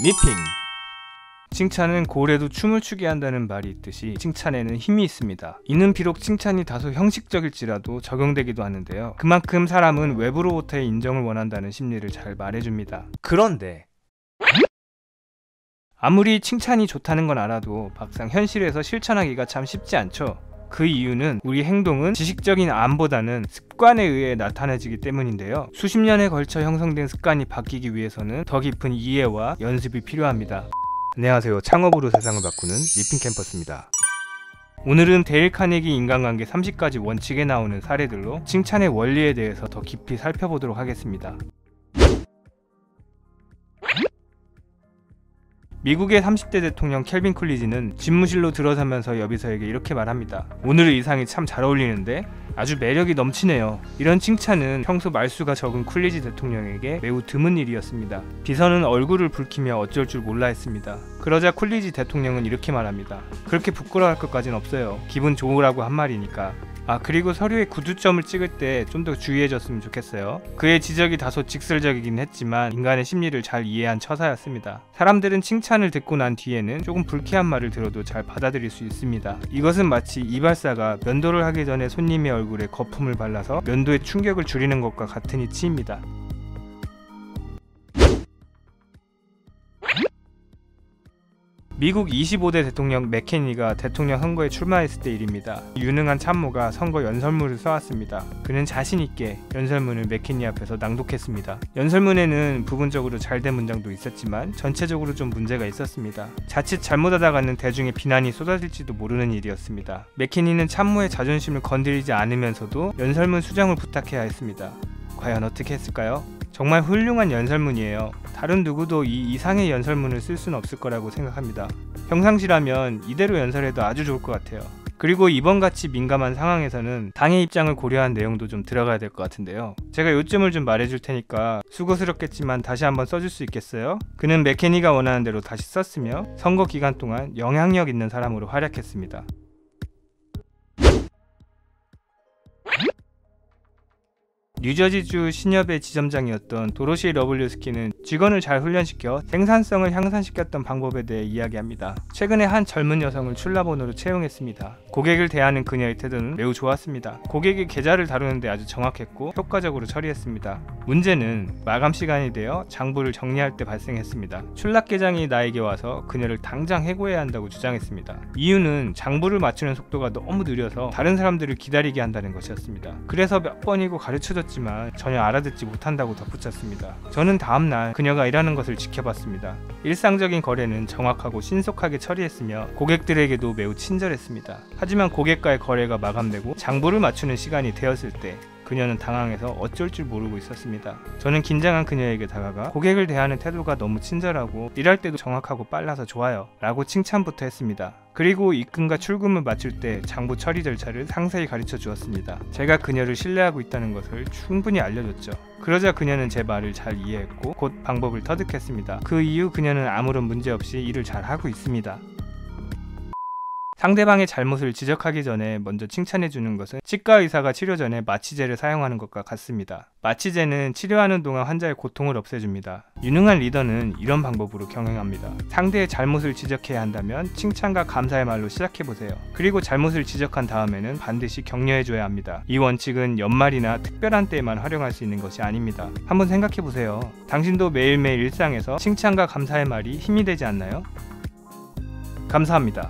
미핑. 칭찬은 고래도 춤을 추게 한다는 말이 있듯이 칭찬에는 힘이 있습니다. 이는 비록 칭찬이 다소 형식적일지라도 적용되기도 하는데요. 그만큼 사람은 외부로부터의 인정을 원한다는 심리를 잘 말해줍니다. 그런데 아무리 칭찬이 좋다는 건 알아도 막상 현실에서 실천하기가 참 쉽지 않죠. 그 이유는 우리 행동은 지식적인 암보다는 습관에 의해 나타나지기 때문인데요. 수십 년에 걸쳐 형성된 습관이 바뀌기 위해서는 더 깊은 이해와 연습이 필요합니다. 안녕하세요. 창업으로 세상을 바꾸는 미핑 캠퍼스입니다. 오늘은 데일 카네기 인간관계 30가지 원칙에 나오는 사례들로 칭찬의 원리에 대해서 더 깊이 살펴보도록 하겠습니다. 미국의 30대 대통령 켈빈 쿨리지는 집무실로 들어서면서 여비서에게 이렇게 말합니다. 오늘 의상이 참 잘 어울리는데 아주 매력이 넘치네요. 이런 칭찬은 평소 말수가 적은 쿨리지 대통령에게 매우 드문 일이었습니다. 비서는 얼굴을 붉히며 어쩔 줄 몰라 했습니다. 그러자 쿨리지 대통령은 이렇게 말합니다. 그렇게 부끄러워할 것까진 없어요. 기분 좋으라고 한 말이니까. 그리고 서류에 구두점을 찍을 때 좀 더 주의해줬으면 좋겠어요. 그의 지적이 다소 직설적이긴 했지만 인간의 심리를 잘 이해한 처사였습니다. 사람들은 칭찬을 듣고 난 뒤에는 조금 불쾌한 말을 들어도 잘 받아들일 수 있습니다. 이것은 마치 이발사가 면도를 하기 전에 손님의 얼굴에 거품을 발라서 면도의 충격을 줄이는 것과 같은 이치입니다. 미국 25대 대통령 맥케니가 대통령 선거에 출마했을 때 일입니다. 유능한 참모가 선거 연설문을 써왔습니다. 그는 자신있게 연설문을 맥케니 앞에서 낭독했습니다. 연설문에는 부분적으로 잘된 문장도 있었지만 전체적으로 좀 문제가 있었습니다. 자칫 잘못하다가는 대중의 비난이 쏟아질지도 모르는 일이었습니다. 맥케니는 참모의 자존심을 건드리지 않으면서도 연설문 수정을 부탁해야 했습니다. 과연 어떻게 했을까요? 정말 훌륭한 연설문이에요. 다른 누구도 이 이상의 연설문을 쓸 수는 없을 거라고 생각합니다. 평상시라면 이대로 연설해도 아주 좋을 것 같아요. 그리고 이번같이 민감한 상황에서는 당의 입장을 고려한 내용도 좀 들어가야 될 것 같은데요. 제가 요점을 좀 말해줄 테니까 수고스럽겠지만 다시 한번 써줄 수 있겠어요? 그는 맥케니가 원하는 대로 다시 썼으며 선거 기간 동안 영향력 있는 사람으로 활약했습니다. 뉴저지주 신협의 지점장이었던 도로시 러블리스키는 직원을 잘 훈련시켜 생산성을 향상시켰던 방법에 대해 이야기합니다. 최근에 한 젊은 여성을 출납원으로 채용했습니다. 고객을 대하는 그녀의 태도는 매우 좋았습니다. 고객의 계좌를 다루는데 아주 정확했고 효과적으로 처리했습니다. 문제는 마감 시간이 되어 장부를 정리할 때 발생했습니다. 출납계장이 나에게 와서 그녀를 당장 해고해야 한다고 주장했습니다. 이유는 장부를 맞추는 속도가 너무 느려서 다른 사람들을 기다리게 한다는 것이었습니다. 그래서 몇 번이고 가르쳐줬지만 전혀 알아듣지 못한다고 덧붙였습니다. 저는 다음날 그녀가 일하는 것을 지켜봤습니다. 일상적인 거래는 정확하고 신속하게 처리했으며 고객들에게도 매우 친절했습니다. 하지만 고객과의 거래가 마감되고 장부를 맞추는 시간이 되었을 때 그녀는 당황해서 어쩔 줄 모르고 있었습니다. 저는 긴장한 그녀에게 다가가 고객을 대하는 태도가 너무 친절하고 일할 때도 정확하고 빨라서 좋아요 라고 칭찬부터 했습니다. 그리고 입금과 출금을 마칠 때 장부 처리 절차를 상세히 가르쳐 주었습니다. 제가 그녀를 신뢰하고 있다는 것을 충분히 알려줬죠. 그러자 그녀는 제 말을 잘 이해했고 곧 방법을 터득했습니다. 그 이후 그녀는 아무런 문제 없이 일을 잘 하고 있습니다. 상대방의 잘못을 지적하기 전에 먼저 칭찬해주는 것은 치과 의사가 치료 전에 마취제를 사용하는 것과 같습니다. 마취제는 치료하는 동안 환자의 고통을 없애줍니다. 유능한 리더는 이런 방법으로 경영합니다. 상대의 잘못을 지적해야 한다면 칭찬과 감사의 말로 시작해보세요. 그리고 잘못을 지적한 다음에는 반드시 격려해줘야 합니다. 이 원칙은 연말이나 특별한 때에만 활용할 수 있는 것이 아닙니다. 한번 생각해보세요. 당신도 매일매일 일상에서 칭찬과 감사의 말이 힘이 되지 않나요? 감사합니다.